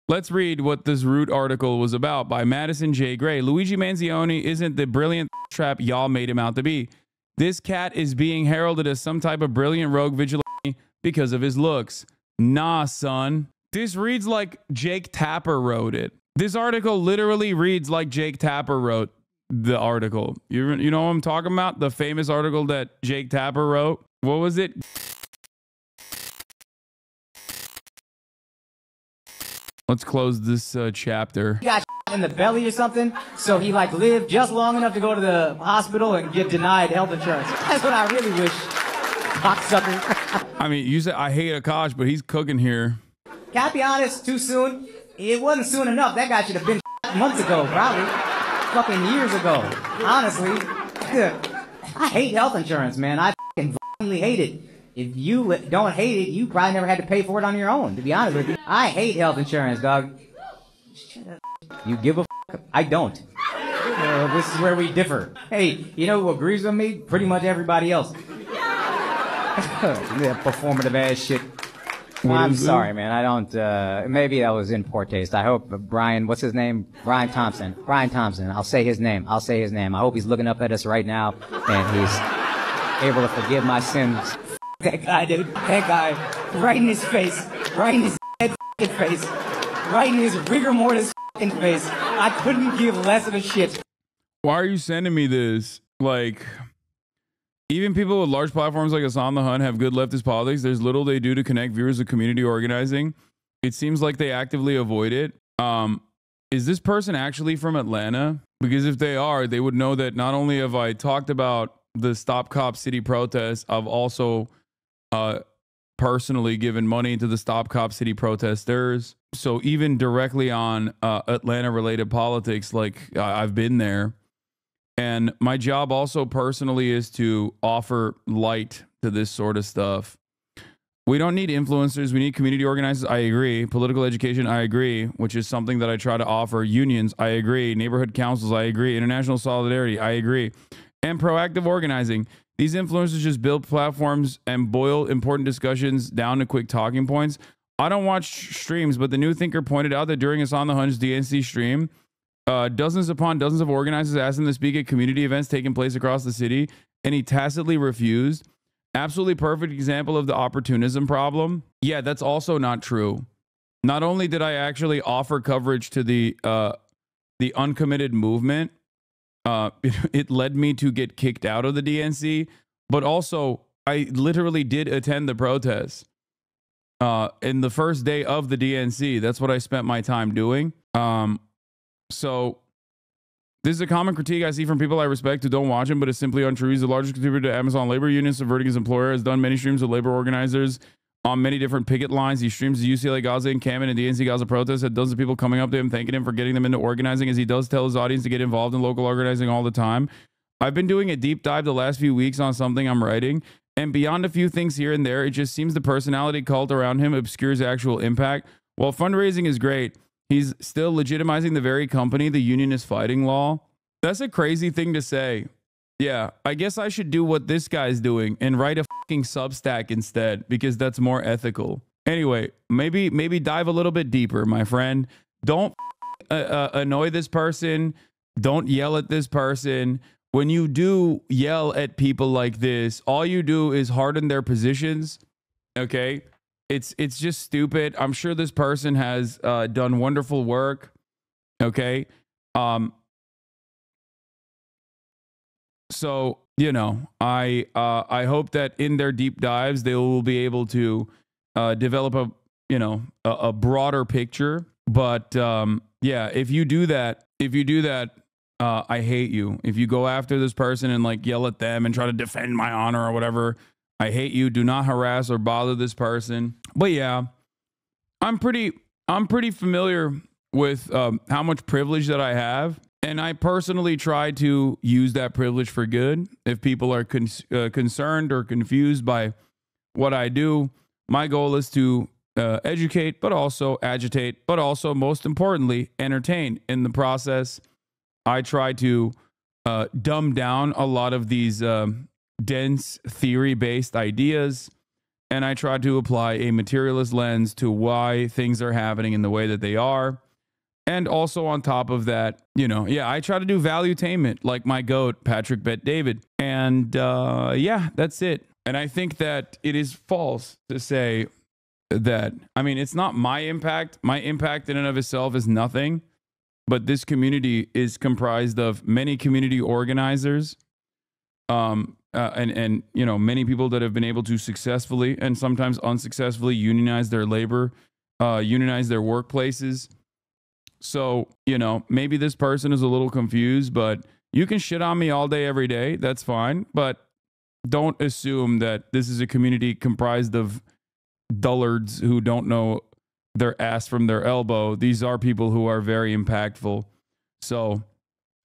Let's read what this Root article was about by Madison J. Gray. Luigi Mangione isn't the brilliant trap y'all made him out to be. This cat is being heralded as some type of brilliant rogue vigilante because of his looks. Nah, son. This reads like Jake Tapper wrote it. This article literally reads like Jake Tapper wrote the article. You know what I'm talking about? The famous article that Jake Tapper wrote. What was it? Let's close this chapter. He got in the belly or something, so he like lived just long enough to go to the hospital and get denied health insurance. That's what I really wish. Cocksucker. I mean, you said I hate Akash, but he's cooking here. Can I be honest? Too soon? It wasn't soon enough. That guy should have been months ago, probably. Fucking years ago. Honestly. I hate health insurance, man. I fucking violently hate it. If you don't hate it, you probably never had to pay for it on your own, to be honest with you. I hate health insurance, dog. Shut up. You give a fuck? I don't. This is where we differ. Hey, you know who agrees with me? Pretty much everybody else. That performative ass shit. Well, I'm sorry, man. I don't, maybe that was in poor taste. I hope Brian, what's his name? Brian Thompson. Brian Thompson. I'll say his name. I'll say his name. I hope he's looking up at us right now and he's able to forgive my sins. That guy, dude. That guy. Right in his face. Right in his dead face. Right in his rigor mortis face. I couldn't give less of a shit. Why are you sending me this? Like, even people with large platforms like Hasan the Hun have good leftist politics. There's little they do to connect viewers to community organizing. It seems like they actively avoid it. Is this person actually from Atlanta? Because if they are, they would know that not only have I talked about the Stop Cop City protests, I've also personally given money to the Stop Cop City protesters. So even directly on Atlanta related politics, like I've been there. And my job also personally is to offer light to this sort of stuff. We don't need influencers. We need community organizers. I agree. Political education. I agree, which is something that I try to offer. Unions. I agree. Neighborhood councils. I agree. International solidarity. I agree. And proactive organizing. These influencers just build platforms and boil important discussions down to quick talking points. I don't watch streams, but the New Thinker pointed out that during Hasan the Hun's DNC stream, dozens upon dozens of organizers asked him to speak at community events taking place across the city, and he tacitly refused. Absolutely perfect example of the opportunism problem. Yeah, that's also not true. Not only did I actually offer coverage to the uncommitted movement, it led me to get kicked out of the DNC, but also I literally did attend the protests in the first day of the DNC. That's what I spent my time doing. So this is a common critique I see from people I respect who don't watch him, but it's simply untrue. He's the largest contributor to Amazon labor union, subverting his employer, has done many streams with labor organizers on many different picket lines. He streams the UCLA Gaza encampment and DNC Gaza protests, had dozens of people coming up to him, thanking him for getting them into organizing, as he does tell his audience to get involved in local organizing all the time. I've been doing a deep dive the last few weeks on something I'm writing, and beyond a few things here and there, it just seems the personality cult around him obscures actual impact. While fundraising is great, he's still legitimizing the very company the union is fighting law. That's a crazy thing to say. Yeah, I guess I should do what this guy's doing and write a fucking Substack instead, because that's more ethical. Anyway, maybe dive a little bit deeper, my friend. Don't annoy this person. Don't yell at this person. When you do yell at people like this, all you do is harden their positions. Okay? It's just stupid. I'm sure this person has done wonderful work. Okay? So, you know, I hope that in their deep dives they will be able to develop a broader picture. But yeah, if you do that, I hate you. If you go after this person and like yell at them and try to defend my honor or whatever, I hate you. Do not harass or bother this person. But yeah, I'm pretty familiar with how much privilege that I have. And I personally try to use that privilege for good. If people are concerned or confused by what I do, my goal is to educate, but also agitate, but also, most importantly, entertain. In the process, I try to dumb down a lot of these dense theory-based ideas and I try to apply a materialist lens to why things are happening in the way that they are. And also on top of that, you know, yeah, I try to do valuetainment like my goat, Patrick Bet David. And yeah, that's it. And I think that it is false to say that, I mean, it's not my impact. My impact in and of itself is nothing. But this community is comprised of many community organizers, and you know, many people that have been able to successfully and sometimes unsuccessfully unionize their labor, unionize their workplaces. So, you know, maybe this person is a little confused, but you can shit on me all day, every day. That's fine. But don't assume that this is a community comprised of dullards who don't know their ass from their elbow. These are people who are very impactful. So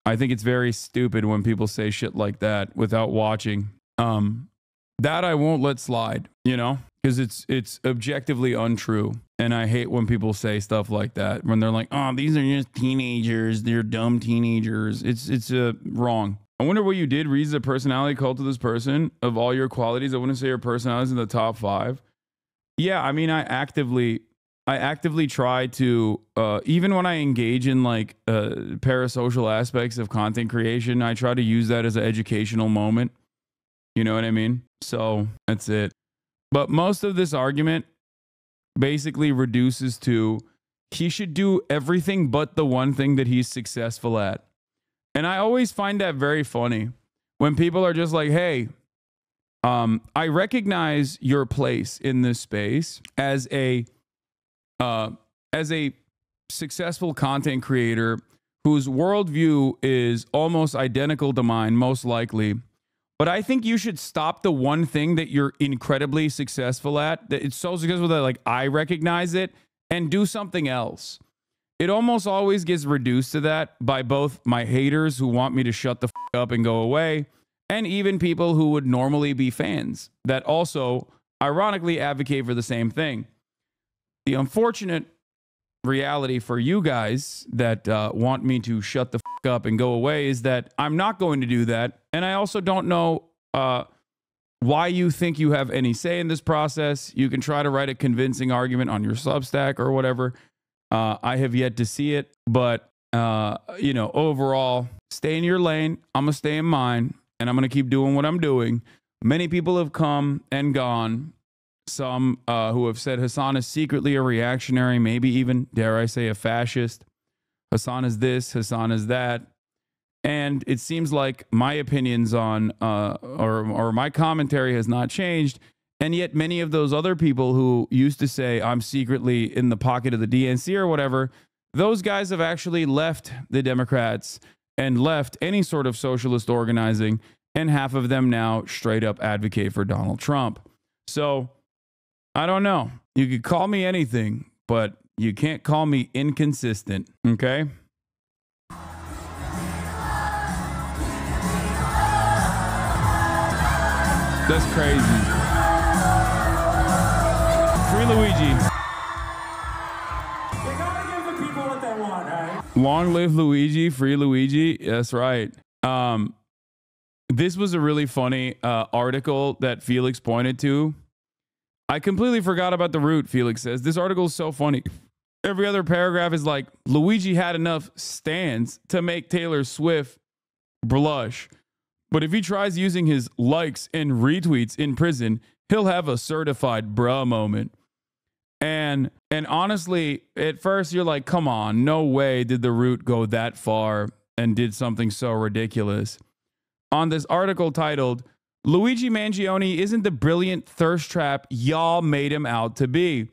I think it's very stupid when people say shit like that without watching. That I won't let slide, you know, because it's objectively untrue. And I hate when people say stuff like that, when they're like, oh, these are just teenagers. They're dumb teenagers. It's wrong. I wonder what you did. Reads the personality cult to this person. Of all your qualities, I wouldn't say your personality is in the top 5. Yeah, I mean, I actively try to, even when I engage in like parasocial aspects of content creation, I try to use that as an educational moment. You know what I mean? So that's it. But most of this argument basically reduces to he should do everything but the one thing that he's successful at. And I always find that very funny when people are just like, hey, I recognize your place in this space as a successful content creator whose worldview is almost identical to mine, most likely. But I think you should stop the one thing that you're incredibly successful at, that it's so successful that like I recognize it, and do something else. It almost always gets reduced to that by both my haters who want me to shut the f up and go away, and even people who would normally be fans that also ironically advocate for the same thing. The unfortunate reality for you guys that want me to shut the f up and go away is that I'm not going to do that. And I also don't know why you think you have any say in this process. You can try to write a convincing argument on your Substack or whatever. I have yet to see it. But, you know, overall, stay in your lane. I'm going to stay in mine. And I'm going to keep doing what I'm doing. Many people have come and gone. Some who have said Hasan is secretly a reactionary, maybe even, dare I say, a fascist. Hasan is this, Hasan is that. And it seems like my opinions on, or my commentary has not changed. And yet many of those other people who used to say I'm secretly in the pocket of the DNC or whatever, those guys have actually left the Democrats and left any sort of socialist organizing. And half of them now straight up advocate for Donald Trump. So I don't know. You could call me anything, but you can't call me inconsistent. Okay? That's crazy. Free Luigi. You gotta give the people what they want, right? Long live Luigi, free Luigi. That's right. This was a really funny article that Felix pointed to. I completely forgot about the root, Felix says. This article is so funny. Every other paragraph is like, Luigi had enough stands to make Taylor Swift blush. But if he tries using his likes and retweets in prison, he'll have a certified bruh moment. And honestly, at first you're like, come on, no way did the root go that far and did something so ridiculous. On this article titled, Luigi Mangione isn't the brilliant thirst trap y'all made him out to be.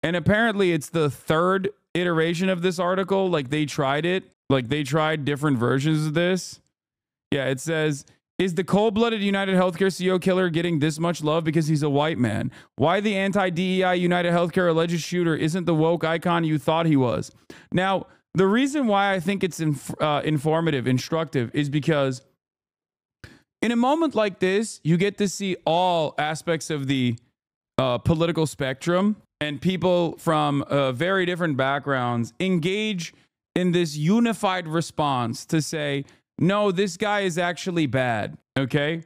And apparently it's the third iteration of this article. Like they tried it. Like they tried different versions of this. Yeah, it says, is the cold-blooded United Healthcare CEO killer getting this much love because he's a white man? Why the anti-DEI United Healthcare alleged shooter isn't the woke icon you thought he was? Now, the reason why I think it's informative, instructive, is because in a moment like this, you get to see all aspects of the political spectrum and people from very different backgrounds engage in this unified response to say, no, this guy is actually bad, okay?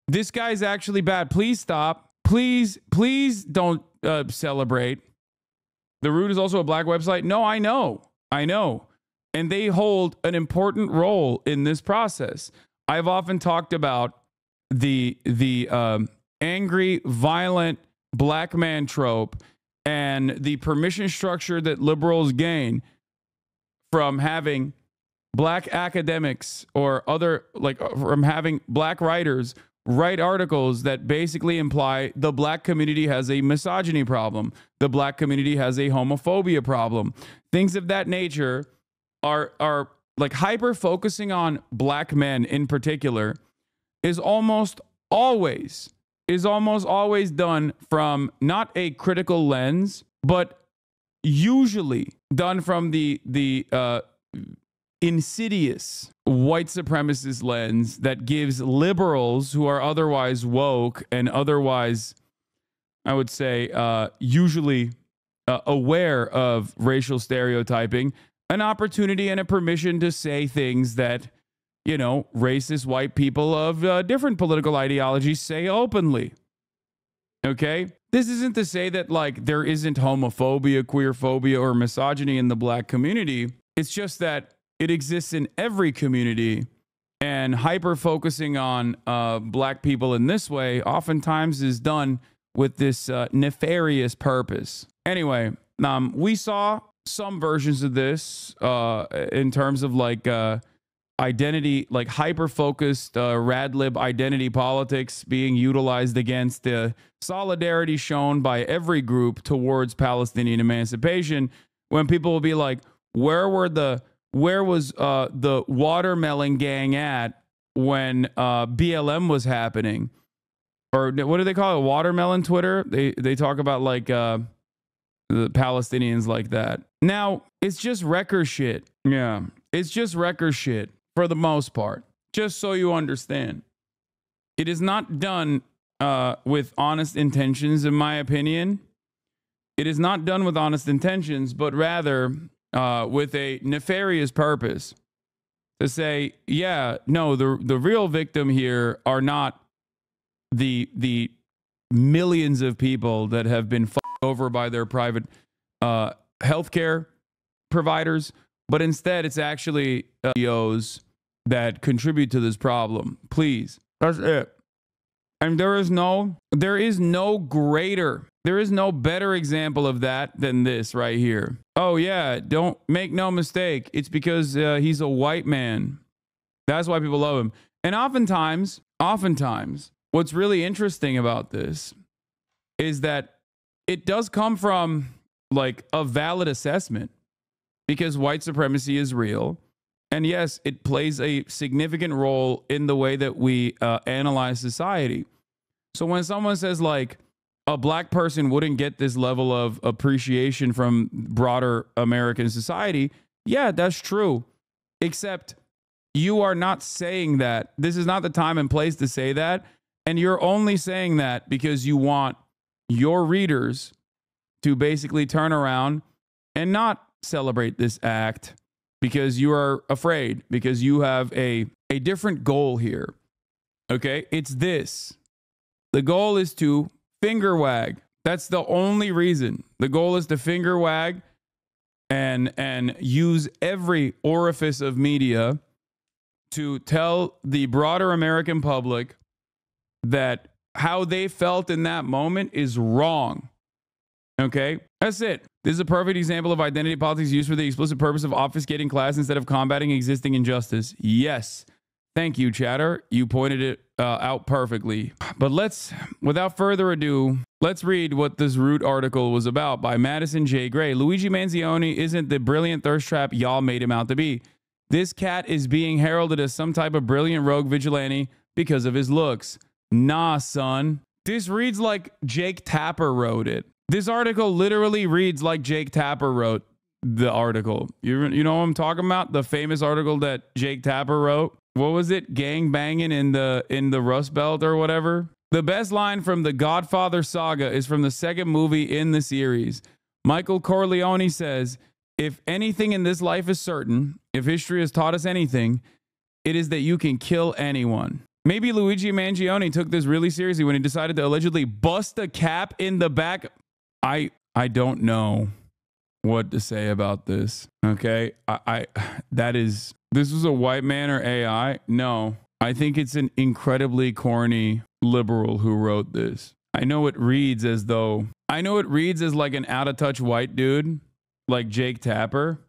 This guy is actually bad. Please stop. please don't celebrate. The Root is also a black website. No, I know. And they hold an important role in this process. I've often talked about the angry, violent black man trope and the permission structure that liberals gain from having black academics or other, like, from having black writers write articles that basically imply the black community has a misogyny problem, the black community has a homophobia problem. Things of that nature are like hyper focusing on black men in particular is almost always done from not a critical lens, but usually done from the insidious white supremacist lens that gives liberals who are otherwise woke and otherwise, I would say, usually aware of racial stereotyping, an opportunity and a permission to say things that, you know, racist white people of different political ideologies say openly. Okay? This isn't to say that, like, there isn't homophobia, queerphobia, or misogyny in the black community. It's just that it exists in every community, and hyper focusing on black people in this way oftentimes is done with this nefarious purpose. Anyway, we saw some versions of this in terms of like identity, like hyper focused radlib identity politics being utilized against the solidarity shown by every group towards Palestinian emancipation, when people will be like, where was the watermelon gang at when BLM was happening? Or what do they call it? Watermelon Twitter? They talk about like the Palestinians like that. Now, it's just wrecker shit. Yeah, it's just wrecker shit for the most part. Just so you understand. It is not done with honest intentions, in my opinion. It is not done with honest intentions, but rather with a nefarious purpose to say, yeah, no, the real victim here are not the millions of people that have been fucked over by their private healthcare providers, but instead it's actually CEOs that contribute to this problem. Please, that's it. And there is no better example of that than this right here. Oh yeah, don't make no mistake. It's because he's a white man. That's why people love him. And oftentimes, what's really interesting about this is that it does come from like a valid assessment, because white supremacy is real. And yes, it plays a significant role in the way that we analyze society. So when someone says like a black person wouldn't get this level of appreciation from broader American society, yeah, that's true. Except you are not saying that. This is not the time and place to say that. And you're only saying that because you want your readers to basically turn around and not celebrate this act, because you are afraid, because you have a different goal here. Okay? It's this. The goal is to finger wag. That's the only reason. The goal is to finger wag and use every orifice of media to tell the broader American public that how they felt in that moment is wrong. Okay? That's it. This is a perfect example of identity politics used for the explicit purpose of obfuscating class instead of combating existing injustice. Yes. Thank you, chatter. You pointed it out perfectly. But without further ado, let's read what this Root article was about by Madison J. Gray. Luigi Mangione isn't the brilliant thirst trap y'all made him out to be. This cat is being heralded as some type of brilliant rogue vigilante because of his looks. Nah, son. This reads like Jake Tapper wrote it. This article literally reads like Jake Tapper wrote the article. You know what I'm talking about? The famous article that Jake Tapper wrote. What was it? Gang banging in the Rust Belt or whatever. The best line from the Godfather saga is from the second movie in the series. Michael Corleone says, "If anything in this life is certain, if history has taught us anything, it is that you can kill anyone." Maybe Luigi Mangione took this really seriously when he decided to allegedly bust a cap in the back. I don't know what to say about this. Okay. This was a white man or AI? No. I think it's an incredibly corny liberal who wrote this. I know it reads as like an out of touch white dude, like Jake Tapper.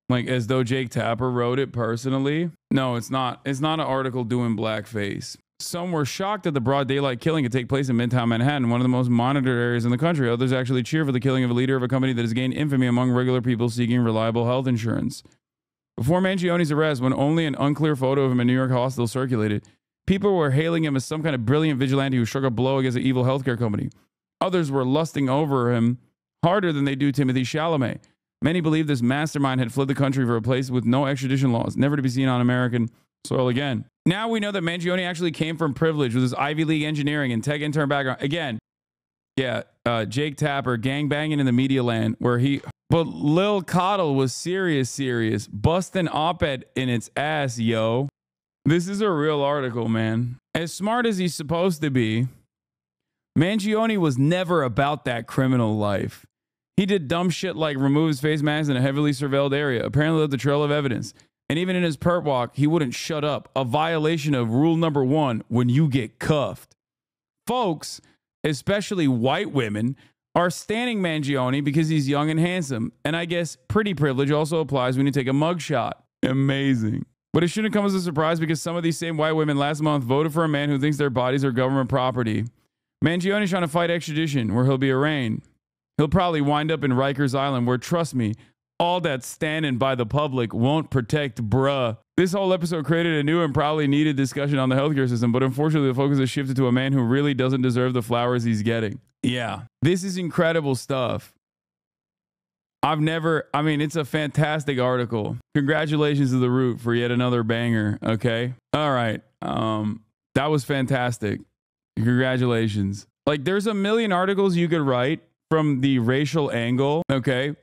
Like as though Jake Tapper wrote it personally. No, it's not. It's not an article doing blackface. Some were shocked that the broad daylight killing could take place in Midtown Manhattan, one of the most monitored areas in the country. Others actually cheer for the killing of a leader of a company that has gained infamy among regular people seeking reliable health insurance. Before Mangione's arrest, when only an unclear photo of him in New York hospital circulated, people were hailing him as some kind of brilliant vigilante who struck a blow against an evil healthcare company. Others were lusting over him harder than they do Timothy Chalamet. Many believe this mastermind had fled the country for a place with no extradition laws, never to be seen on American soil again. Now we know that Mangione actually came from privilege with his Ivy League engineering and tech intern background. Again, yeah, Jake Tapper gangbanging in the media land but Lil Coddle was serious, busting op-ed in its ass, yo. This is a real article, man. As smart as he's supposed to be, Mangione was never about that criminal life. He did dumb shit like remove his face mask in a heavily surveilled area, apparently left the trail of evidence. And even in his perp walk, he wouldn't shut up. A violation of rule number 1 when you get cuffed. Folks, especially white women, are standing Mangione because he's young and handsome. And I guess pretty privilege also applies when you take a mugshot. Amazing. But it shouldn't come as a surprise because some of these same white women last month voted for a man who thinks their bodies are government property. Mangione's trying to fight extradition where he'll be arraigned. He'll probably wind up in Rikers Island where, trust me, all that standing by the public won't protect bruh. This whole episode created a new and probably needed discussion on the healthcare system, but unfortunately the focus has shifted to a man who really doesn't deserve the flowers he's getting. Yeah, this is incredible stuff. It's a fantastic article. Congratulations to The Root for yet another banger, okay? All right, that was fantastic. Congratulations. Like, there's a million articles you could write from the racial angle, okay?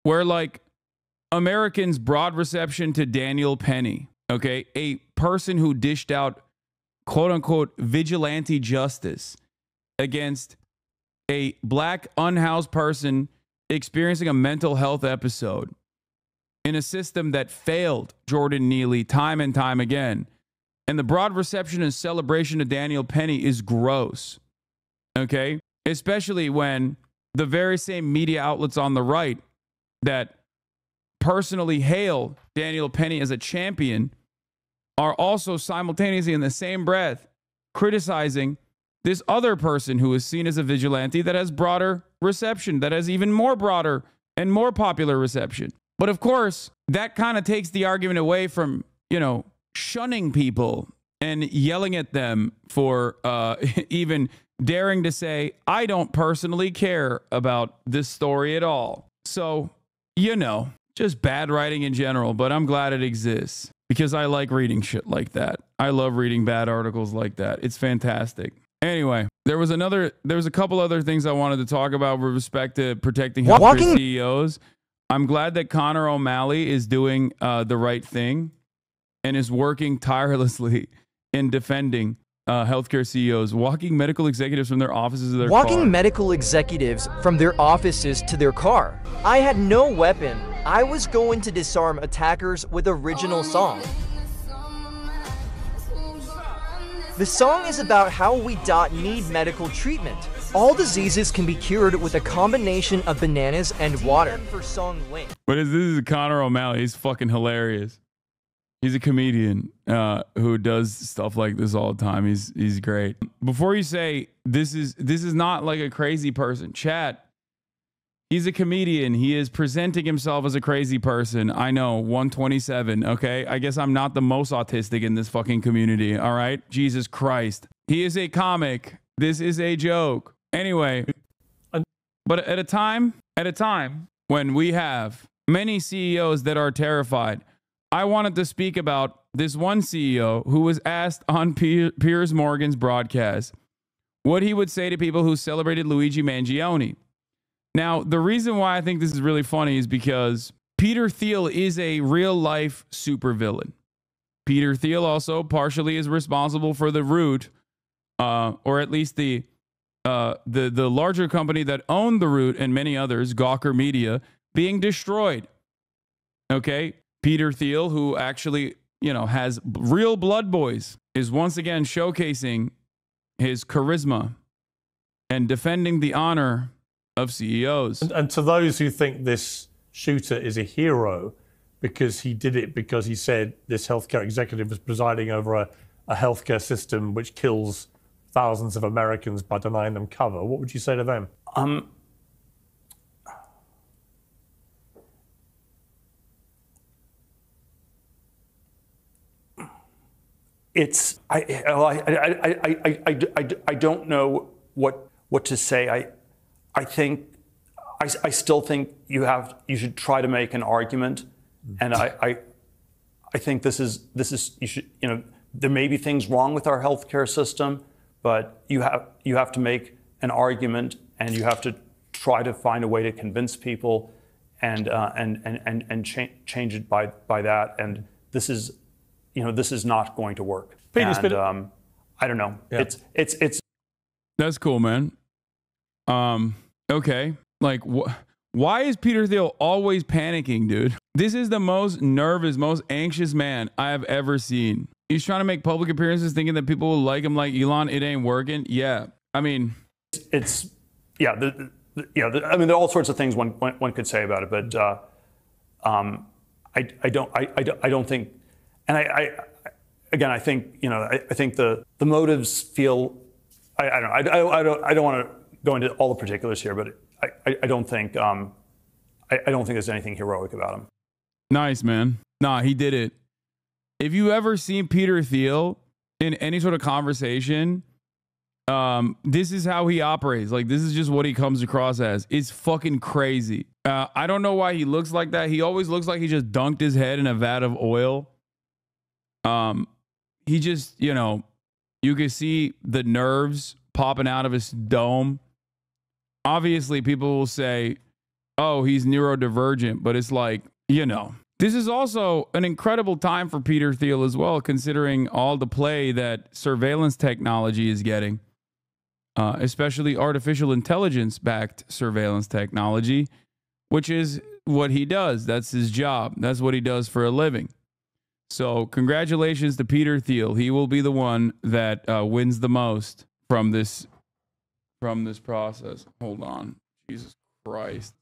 Where like Americans' broad reception to Daniel Penny, okay? A person who dished out quote unquote vigilante justice against a black unhoused person experiencing a mental health episode in a system that failed Jordan Neely time and time again. And the broad reception and celebration of Daniel Penny is gross, okay? Especially when the very same media outlets on the right that personally hail Daniel Penny as a champion are also simultaneously in the same breath criticizing this other person who is seen as a vigilante that has broader reception, that has even more broader and more popular reception. But of course, that kind of takes the argument away from, shunning people and yelling at them for even daring to say, I don't personally care about this story at all. So, just bad writing in general, but I'm glad it exists because I like reading shit like that. I love reading bad articles like that. It's fantastic. Anyway, there was a couple other things I wanted to talk about with respect to protecting healthcare CEOs. I'm glad that Connor O'Malley is doing the right thing and is working tirelessly in defending healthcare CEOs, walking medical executives from their offices to their car. Walking medical executives from their offices to their car. I had no weapon. I was going to disarm attackers with original song. The song is about how we need medical treatment. All diseases can be cured with a combination of bananas and water. For song link. This is Connor O'Malley. He's fucking hilarious. He's a comedian who does stuff like this all the time. He's great. Before you say this is not like a crazy person, chat. He's a comedian. He is presenting himself as a crazy person. I know, 127. Okay, I guess I'm not the most autistic in this fucking community. All right, Jesus Christ. He is a comic. This is a joke. Anyway, but at a time when we have many CEOs that are terrified, I wanted to speak about this one CEO who was asked on Piers Morgan's broadcast what he would say to people who celebrated Luigi Mangione. Now, the reason why I think this is really funny is because Peter Thiel is a real life supervillain. Peter Thiel also partially is responsible for the root, or at least the larger company that owned the root and many others, Gawker Media, being destroyed. Okay, Peter Thiel, who actually, you know, has real blood boys, is once again showcasing his charisma and defending the honor of CEOs. And to those who think this shooter is a hero because he did it because he said this healthcare executive was presiding over a healthcare system which kills thousands of Americans by denying them cover, what would you say to them? I don't know what to say. I still think you should try to make an argument, and I think this is you should, you know, there may be things wrong with our healthcare system, but you have to make an argument, and you have to try to find a way to convince people, and change it by that. And this is, you know, this is not going to work. Peter, and I don't know. Yeah. It's That's cool, man. Okay. Like, why is Peter Thiel always panicking, dude? This is the most nervous, most anxious man I have ever seen. He's trying to make public appearances thinking that people will like him like Elon. It ain't working. Yeah. I mean, yeah. I mean, there are all sorts of things one could say about it, but I don't think, and again, I think, you know, I think the motives feel, I don't want to go into all the particulars here, but I don't think there's anything heroic about him. Nice, man. Nah, he did it. If you ever seen Peter Thiel in any sort of conversation, this is how he operates. Like, this is just what he comes across as. It's fucking crazy. I don't know why he looks like that. He always looks like he just dunked his head in a vat of oil. He just, you know, you can see the nerves popping out of his dome. Obviously, people will say, oh, he's neurodivergent, but it's like, you know, this is also an incredible time for Peter Thiel as well, considering all the play that surveillance technology is getting, especially artificial intelligence-backed surveillance technology, which is what he does. That's his job. That's what he does for a living. So congratulations to Peter Thiel. He will be the one that wins the most from this process. Hold on. Jesus Christ.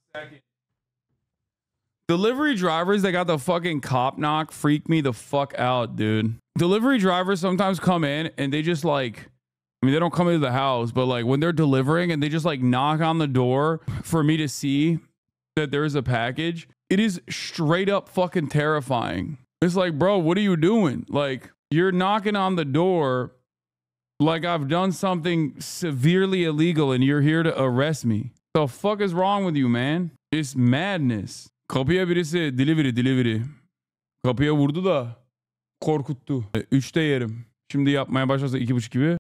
Delivery drivers that got the fucking cop knock freak me the fuck out, dude. Delivery drivers sometimes come in and they just like, I mean, they don't come into the house, but like when they're delivering and they just like knock on the door for me to see that there's a package, it is straight up fucking terrifying. It's like, bro, what are you doing? Like, you're knocking on the door like I've done something severely illegal and you're here to arrest me. The fuck is wrong with you, man? It's madness. Kapıya birisi delivery. Kapıya vurdu da korkuttu. 3'te yerim. Şimdi yapmaya başlarsa 2.5 gibi.